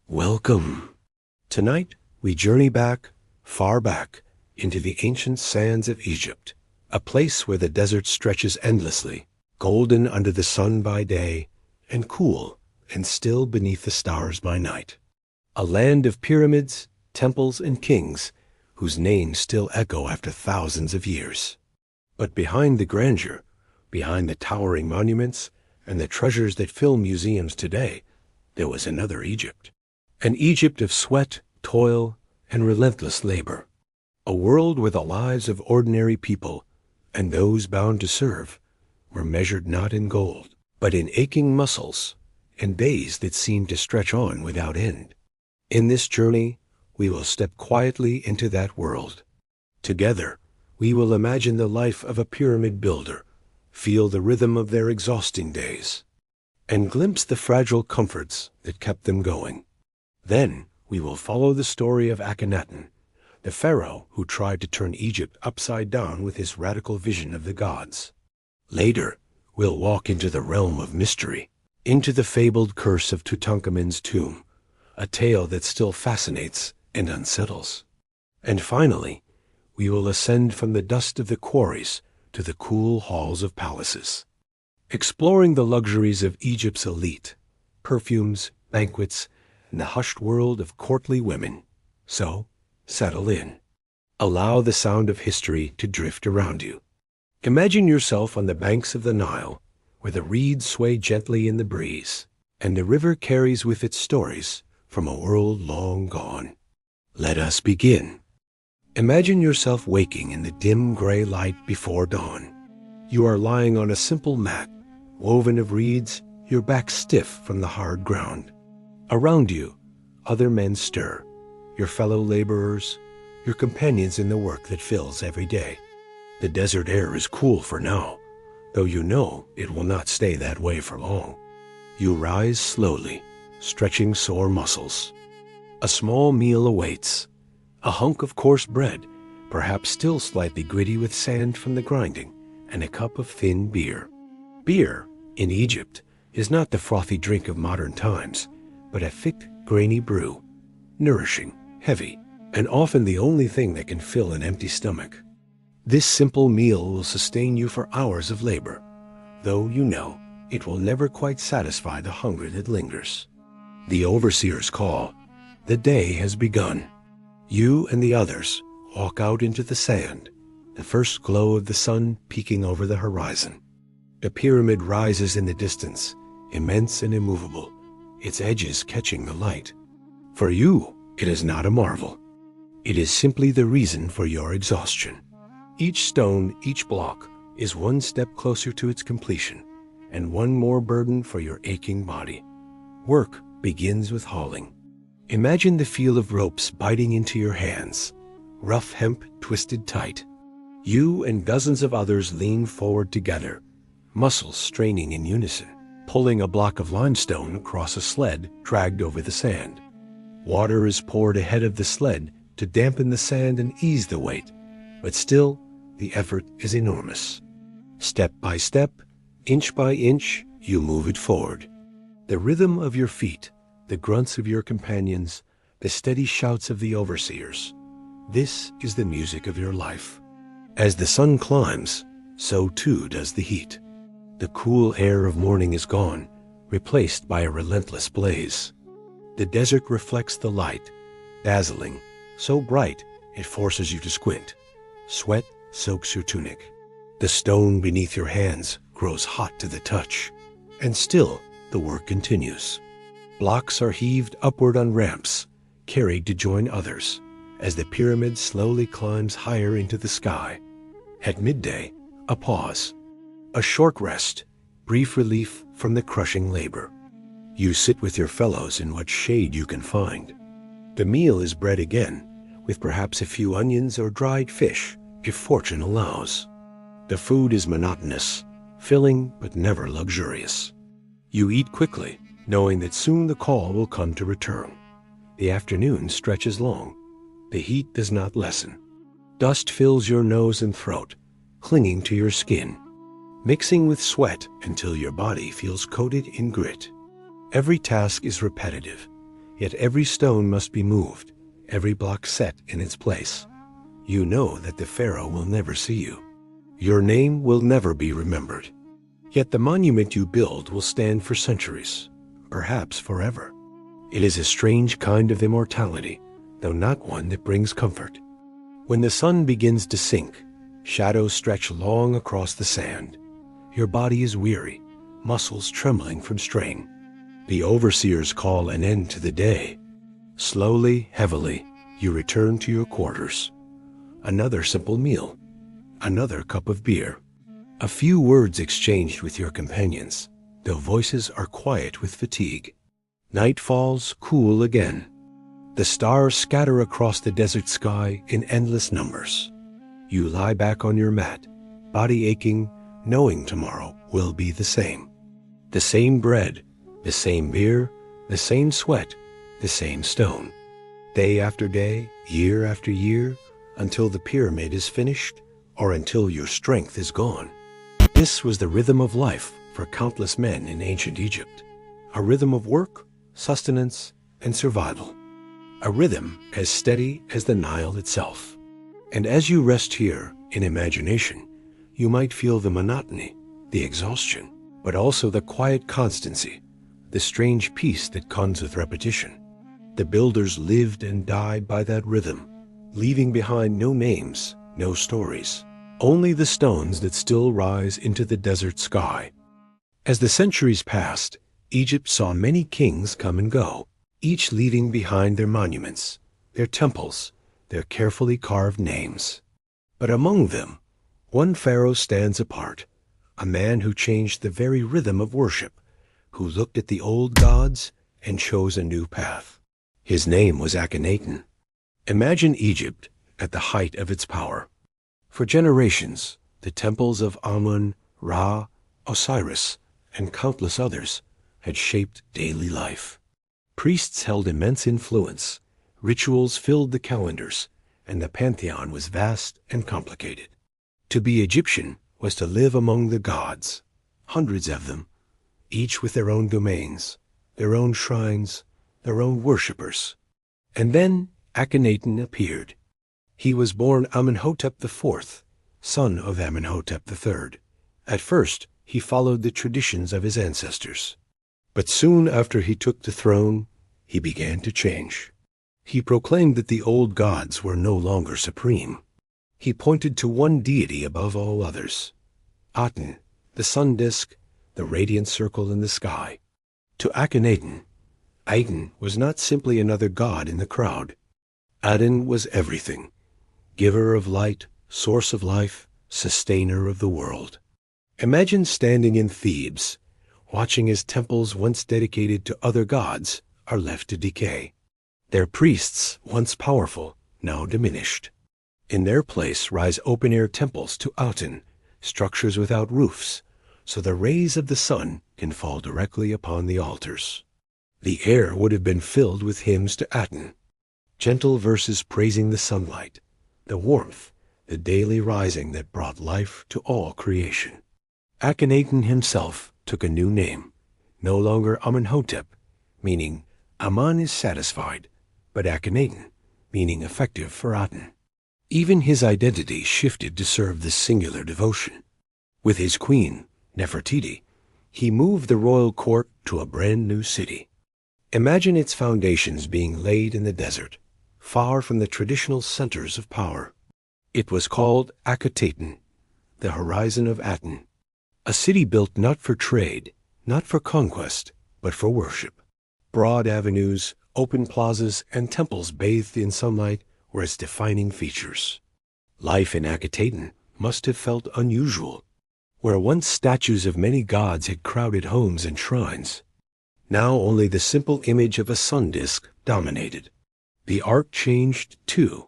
Welcome. Tonight, we journey back, far back, into the ancient sands of Egypt, a place where the desert stretches endlessly, golden under the sun by day, and cool and still beneath the stars by night. A land of pyramids, temples, and kings, whose names still echo after thousands of years. But behind the grandeur, behind the towering monuments, and the treasures that fill museums today, there was another Egypt. An Egypt of sweat, toil, and relentless labor. A world where the lives of ordinary people, and those bound to serve, were measured not in gold, but in aching muscles, and days that seemed to stretch on without end. In this journey, we will step quietly into that world. Together, we will imagine the life of a pyramid builder, feel the rhythm of their exhausting days, and glimpse the fragile comforts that kept them going. Then we will follow the story of Akhenaten, the pharaoh who tried to turn Egypt upside down with his radical vision of the gods. Later, we'll walk into the realm of mystery, into the fabled curse of Tutankhamun's tomb, a tale that still fascinates and unsettles. And finally, we will ascend from the dust of the quarries to the cool halls of palaces, exploring the luxuries of Egypt's elite, perfumes, banquets, and the hushed world of courtly women. So, settle in. Allow the sound of history to drift around you. Imagine yourself on the banks of the Nile, where the reeds sway gently in the breeze, and the river carries with it stories from a world long gone. Let us begin. Imagine yourself waking in the dim gray light before dawn. You are lying on a simple mat, woven of reeds, your back stiff from the hard ground. Around you, other men stir, your fellow laborers, your companions in the work that fills every day. The desert air is cool for now, though you know it will not stay that way for long. You rise slowly, stretching sore muscles. A small meal awaits, a hunk of coarse bread, perhaps still slightly gritty with sand from the grinding, and a cup of thin beer. Beer, in Egypt, is not the frothy drink of modern times, but a thick, grainy brew, nourishing, heavy, and often the only thing that can fill an empty stomach. This simple meal will sustain you for hours of labor, though you know it will never quite satisfy the hunger that lingers. The overseer's call. The day has begun. You and the others walk out into the sand, the first glow of the sun peeking over the horizon. The pyramid rises in the distance, immense and immovable, its edges catching the light. For you, it is not a marvel. It is simply the reason for your exhaustion. Each stone, each block, is one step closer to its completion, and one more burden for your aching body. Work begins with hauling. Imagine the feel of ropes biting into your hands, rough hemp twisted tight. You and dozens of others lean forward together, muscles straining in unison, pulling a block of limestone across a sled dragged over the sand. Water is poured ahead of the sled to dampen the sand and ease the weight, but still, the effort is enormous. Step by step, inch by inch, you move it forward. The rhythm of your feet, the grunts of your companions, the steady shouts of the overseers. This is the music of your life. As the sun climbs, so too does the heat. The cool air of morning is gone, replaced by a relentless blaze. The desert reflects the light, dazzling, so bright it forces you to squint. Sweat soaks your tunic. The stone beneath your hands grows hot to the touch. And still, the work continues. Blocks are heaved upward on ramps, carried to join others, as the pyramid slowly climbs higher into the sky. At midday, a pause. A short rest, brief relief from the crushing labor. You sit with your fellows in what shade you can find. The meal is bread again, with perhaps a few onions or dried fish, if fortune allows. The food is monotonous, filling but never luxurious. You eat quickly, knowing that soon the call will come to return. The afternoon stretches long. The heat does not lessen. Dust fills your nose and throat, clinging to your skin, mixing with sweat until your body feels coated in grit. Every task is repetitive, Yet every stone must be moved, every block set in its place. You know that the pharaoh will never see you. Your name will never be remembered. Yet the monument you build will stand for centuries, perhaps forever. It is a strange kind of immortality, though not one that brings comfort. When the sun begins to sink, shadows stretch long across the sand. Your body is weary, muscles trembling from strain. The overseers call an end to the day. Slowly, heavily, you return to your quarters. Another simple meal, another cup of beer, a few words exchanged with your companions, though voices are quiet with fatigue. Night falls cool again. The stars scatter across the desert sky in endless numbers. You lie back on your mat, body aching, knowing tomorrow will be the same. The same bread, the same beer, the same sweat, the same stone. Day after day, year after year, until the pyramid is finished, or until your strength is gone. This was the rhythm of life for countless men in ancient Egypt. A rhythm of work, sustenance, and survival. A rhythm as steady as the Nile itself. And as you rest here in imagination, you might feel the monotony, the exhaustion, but also the quiet constancy, the strange peace that comes with repetition. The builders lived and died by that rhythm, leaving behind no names, no stories, only the stones that still rise into the desert sky. As the centuries passed, Egypt saw many kings come and go, each leaving behind their monuments, their temples, their carefully carved names. But among them, one pharaoh stands apart, a man who changed the very rhythm of worship, who looked at the old gods and chose a new path. His name was Akhenaten. Imagine Egypt at the height of its power. For generations, the temples of Amun, Ra, Osiris, and countless others had shaped daily life. Priests held immense influence, rituals filled the calendars, and the pantheon was vast and complicated. To be Egyptian was to live among the gods, hundreds of them, each with their own domains, their own shrines, their own worshippers. And then Akhenaten appeared. He was born Amenhotep IV, son of Amenhotep III. At first, he followed the traditions of his ancestors. But soon after he took the throne, he began to change. He proclaimed that the old gods were no longer supreme. He pointed to one deity above all others, Aten, the sun disk, the radiant circle in the sky. To Akhenaten, Aten was not simply another god in the crowd. Aten was everything, giver of light, source of life, sustainer of the world. Imagine standing in Thebes, watching as temples once dedicated to other gods are left to decay. Their priests, once powerful, now diminished. In their place rise open-air temples to Aten, structures without roofs, so the rays of the sun can fall directly upon the altars. The air would have been filled with hymns to Aten, gentle verses praising the sunlight, the warmth, the daily rising that brought life to all creation. Akhenaten himself took a new name, no longer Amenhotep, meaning Aman is satisfied, but Akhenaten, meaning effective for Aten. Even his identity shifted to serve this singular devotion. With his queen, Nefertiti, he moved the royal court to a brand new city. Imagine its foundations being laid in the desert, far from the traditional centers of power. It was called Akhenaten, the horizon of Aten, a city built not for trade, not for conquest, but for worship. Broad avenues, open plazas, and temples bathed in sunlight were its defining features. Life in Akhenaten must have felt unusual. Where once statues of many gods had crowded homes and shrines, now only the simple image of a sun disk dominated. The art changed, too.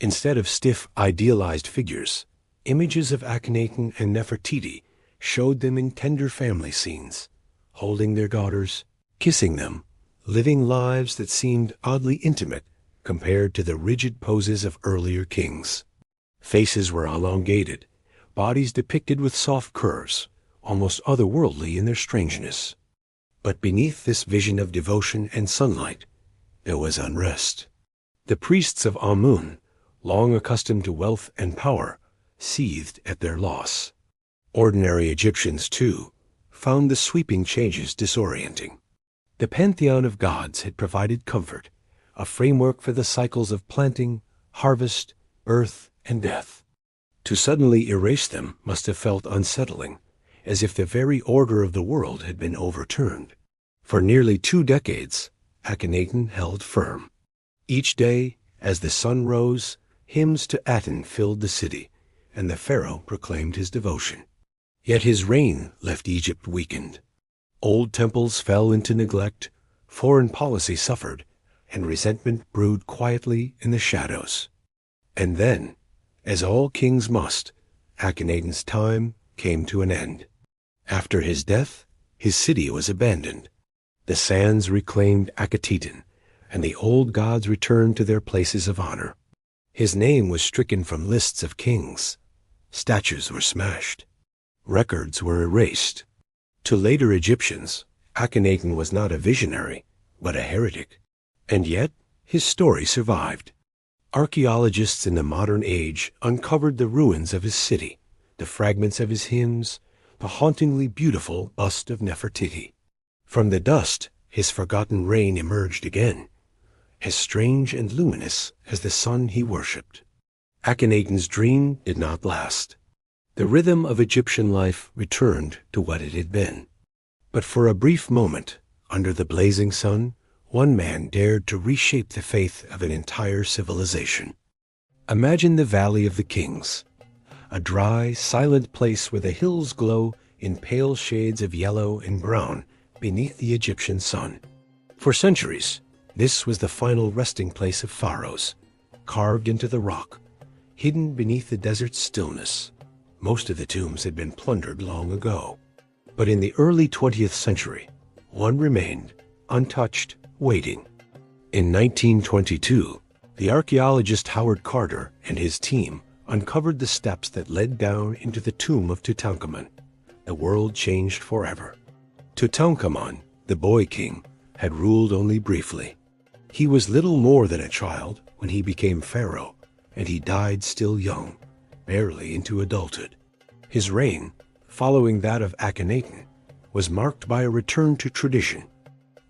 Instead of stiff, idealized figures, images of Akhenaten and Nefertiti showed them in tender family scenes, holding their daughters, kissing them, living lives that seemed oddly intimate compared to the rigid poses of earlier kings. Faces were elongated, bodies depicted with soft curves, almost otherworldly in their strangeness. But beneath this vision of devotion and sunlight, there was unrest. The priests of Amun, long accustomed to wealth and power, seethed at their loss. Ordinary Egyptians, too, found the sweeping changes disorienting. The pantheon of gods had provided comfort, a framework for the cycles of planting, harvest, birth, and death. To suddenly erase them must have felt unsettling, as if the very order of the world had been overturned. For nearly 2 decades, Akhenaten held firm. Each day, as the sun rose, hymns to Aten filled the city, and the pharaoh proclaimed his devotion. Yet his reign left Egypt weakened. Old temples fell into neglect, foreign policy suffered, and resentment brewed quietly in the shadows. And then, as all kings must, Akhenaten's time came to an end. After his death, his city was abandoned. The sands reclaimed Akhenaten, and the old gods returned to their places of honor. His name was stricken from lists of kings. Statues were smashed. Records were erased. To later Egyptians, Akhenaten was not a visionary, but a heretic. And yet, his story survived. Archaeologists in the modern age uncovered the ruins of his city, the fragments of his hymns, the hauntingly beautiful bust of Nefertiti. From the dust, his forgotten reign emerged again, as strange and luminous as the sun he worshipped. Akhenaten's dream did not last. The rhythm of Egyptian life returned to what it had been. But for a brief moment, under the blazing sun, one man dared to reshape the faith of an entire civilization. Imagine the Valley of the Kings, a dry, silent place where the hills glow in pale shades of yellow and brown beneath the Egyptian sun. For centuries, this was the final resting place of pharaohs, carved into the rock, hidden beneath the desert's stillness. Most of the tombs had been plundered long ago. But in the early 20th century, one remained, untouched, waiting. In 1922, the archaeologist Howard Carter and his team uncovered the steps that led down into the tomb of Tutankhamun. The world changed forever. Tutankhamun, the boy king, had ruled only briefly. He was little more than a child when he became pharaoh, and he died still young, barely into adulthood. His reign, following that of Akhenaten, was marked by a return to tradition,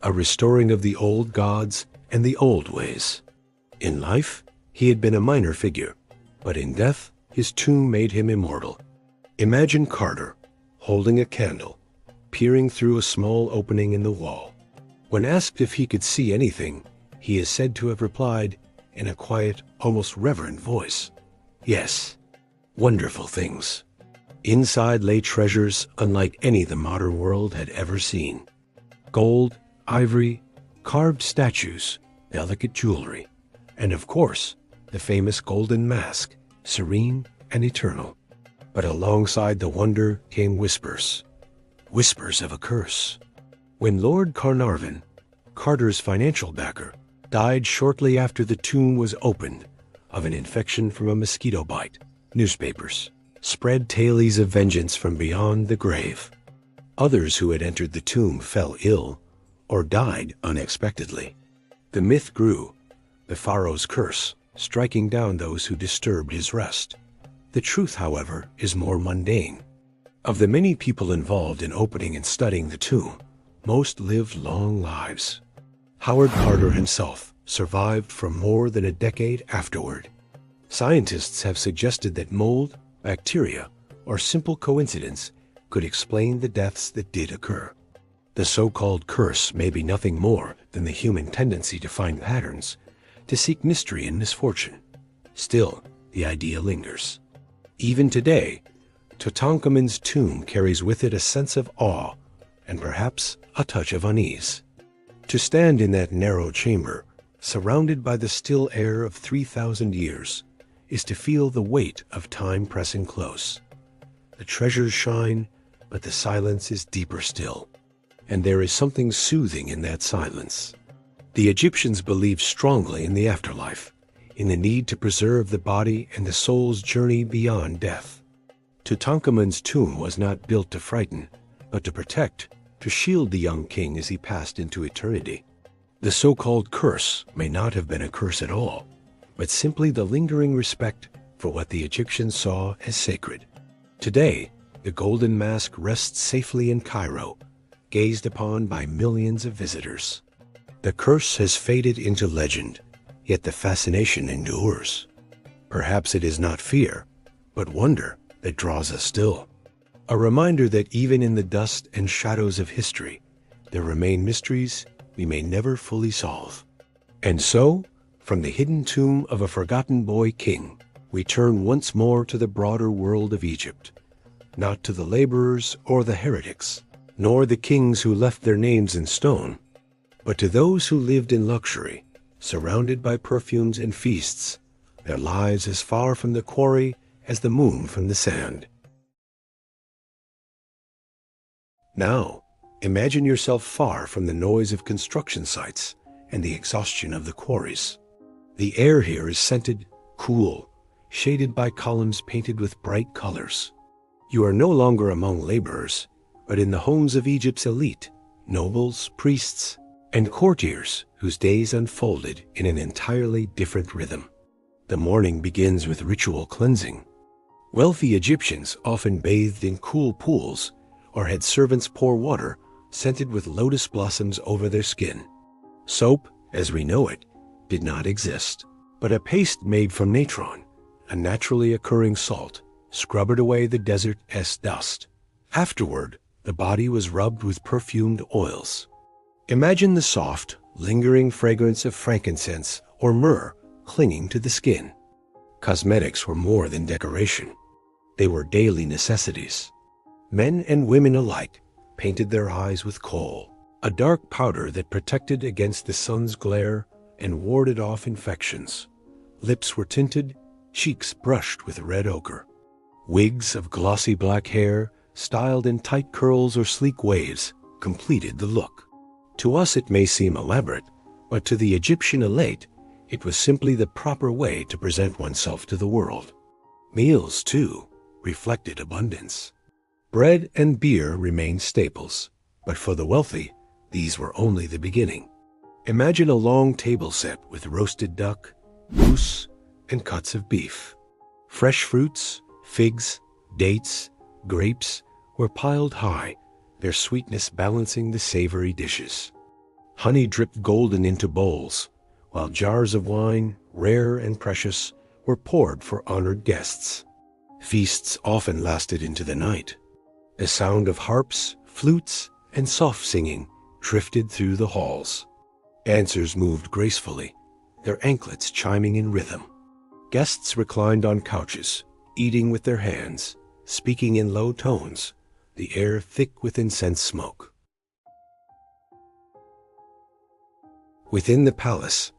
a restoring of the old gods and the old ways. In life, he had been a minor figure, but in death, his tomb made him immortal. Imagine Carter, holding a candle, peering through a small opening in the wall. When asked if he could see anything, he is said to have replied, in a quiet, almost reverent voice, "Yes, wonderful things." Inside lay treasures unlike any the modern world had ever seen. Gold, ivory, carved statues, delicate jewelry, and of course, the famous golden mask, serene and eternal. But alongside the wonder came whispers. Whispers of a curse. When Lord Carnarvon, Carter's financial backer, died shortly after the tomb was opened of an infection from a mosquito bite, newspapers spread tales of vengeance from beyond the grave. Others who had entered the tomb fell ill or died unexpectedly. The myth grew, the pharaoh's curse, striking down those who disturbed his rest. The truth, however, is more mundane. Of the many people involved in opening and studying the tomb, most lived long lives. Howard Carter himself survived for more than a decade afterward. Scientists have suggested that mold, bacteria, or simple coincidence could explain the deaths that did occur. The so-called curse may be nothing more than the human tendency to find patterns, to seek mystery in misfortune. Still, the idea lingers. Even today, Tutankhamun's tomb carries with it a sense of awe and perhaps a touch of unease. To stand in that narrow chamber, surrounded by the still air of 3,000 years, is to feel the weight of time pressing close. The treasures shine, but the silence is deeper still, and there is something soothing in that silence. The Egyptians believed strongly in the afterlife, in the need to preserve the body and the soul's journey beyond death. Tutankhamun's tomb was not built to frighten, but to protect, to shield the young king as he passed into eternity. The so-called curse may not have been a curse at all, but simply the lingering respect for what the Egyptians saw as sacred. Today, the golden mask rests safely in Cairo, gazed upon by millions of visitors. The curse has faded into legend, yet the fascination endures. Perhaps it is not fear, but wonder that draws us still. A reminder that even in the dust and shadows of history, there remain mysteries we may never fully solve. And so, from the hidden tomb of a forgotten boy king, we turn once more to the broader world of Egypt, not to the laborers or the heretics, nor the kings who left their names in stone, but to those who lived in luxury, surrounded by perfumes and feasts, their lives as far from the quarry as the moon from the sand. Now, imagine yourself far from the noise of construction sites and the exhaustion of the quarries. The air here is scented, cool, shaded by columns painted with bright colors. You are no longer among laborers, but in the homes of Egypt's elite, nobles, priests, and courtiers whose days unfolded in an entirely different rhythm. The morning begins with ritual cleansing. Wealthy Egyptians often bathed in cool pools or had servants pour water scented with lotus blossoms over their skin. Soap, as we know it, did not exist, but a paste made from natron, a naturally occurring salt, scrubbed away the desert-esque dust. Afterward, the body was rubbed with perfumed oils. Imagine the soft, lingering fragrance of frankincense or myrrh clinging to the skin. Cosmetics were more than decoration. They were daily necessities. Men and women alike painted their eyes with kohl, a dark powder that protected against the sun's glare and warded off infections. Lips were tinted, cheeks brushed with red ochre. Wigs of glossy black hair, styled in tight curls or sleek waves, completed the look. To us it may seem elaborate, but to the Egyptian elite, it was simply the proper way to present oneself to the world. Meals, too, reflected abundance. Bread and beer remained staples, but for the wealthy, these were only the beginning. Imagine a long table set with roasted duck, goose, and cuts of beef. Fresh fruits, figs, dates, grapes were piled high, their sweetness balancing the savory dishes. Honey dripped golden into bowls, while jars of wine, rare and precious, were poured for honored guests. Feasts often lasted into the night. The sound of harps, flutes, and soft singing drifted through the halls. Dancers moved gracefully, their anklets chiming in rhythm. Guests reclined on couches, eating with their hands, speaking in low tones, the air thick with incense smoke. Within the palace,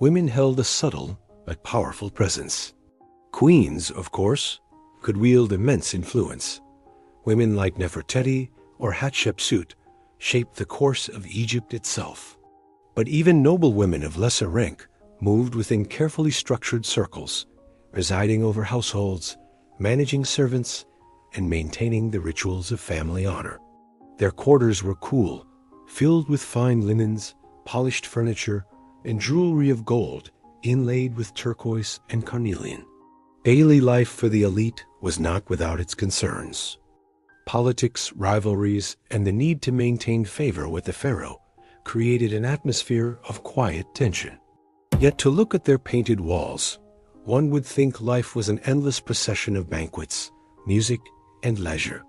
women held a subtle but powerful presence. Queens, of course, could wield immense influence. Women like Nefertiti or Hatshepsut shaped the course of Egypt itself. But even noble women of lesser rank moved within carefully structured circles, presiding over households, managing servants, and maintaining the rituals of family honor. Their quarters were cool, filled with fine linens, polished furniture, and jewelry of gold inlaid with turquoise and carnelian. Daily life for the elite was not without its concerns. Politics, rivalries, and the need to maintain favor with the pharaoh created an atmosphere of quiet tension. Yet to look at their painted walls, one would think life was an endless procession of banquets, music, and leisure.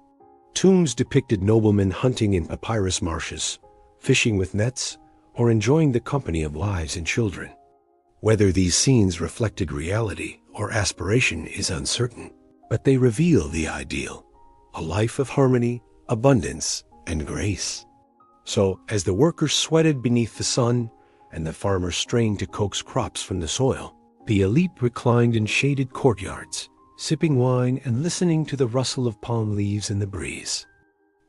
Tombs depicted noblemen hunting in papyrus marshes, fishing with nets, or enjoying the company of wives and children. Whether these scenes reflected reality or aspiration is uncertain, but they reveal the ideal, a life of harmony, abundance, and grace. So, as the workers sweated beneath the sun and the farmers strained to coax crops from the soil, the elite reclined in shaded courtyards, sipping wine and listening to the rustle of palm leaves in the breeze.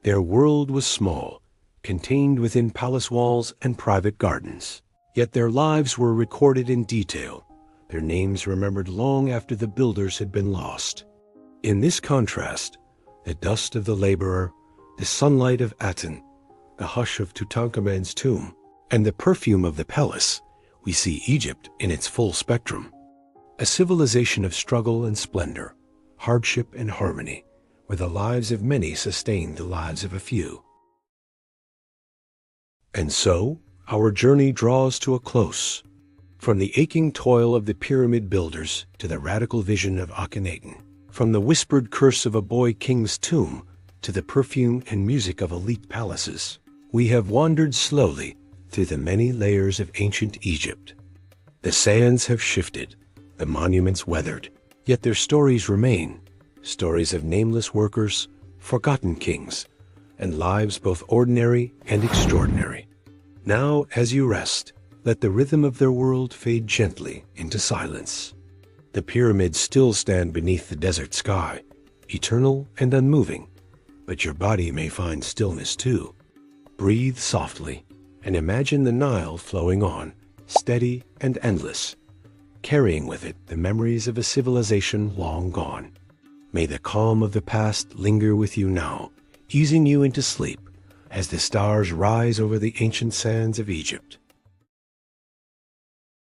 Their world was small, contained within palace walls and private gardens. Yet their lives were recorded in detail, their names remembered long after the builders had been lost. In this contrast, the dust of the laborer, the sunlight of Aten, the hush of Tutankhamun's tomb, And the perfume of the palace, we see Egypt in its full spectrum. A civilization of struggle and splendor, hardship and harmony, where the lives of many sustain the lives of a few. And so, our journey draws to a close. From the aching toil of the pyramid builders to the radical vision of Akhenaten, from the whispered curse of a boy king's tomb to the perfume and music of elite palaces, we have wandered slowly through the many layers of ancient Egypt. The sands have shifted, the monuments weathered, yet their stories remain, stories of nameless workers, forgotten kings, and lives both ordinary and extraordinary. Now, as you rest, let the rhythm of their world fade gently into silence. The pyramids still stand beneath the desert sky, eternal and unmoving, but your body may find stillness too. Breathe softly and imagine the Nile flowing on, steady and endless, carrying with it the memories of a civilization long gone. May the calm of the past linger with you now, easing you into sleep as the stars rise over the ancient sands of Egypt.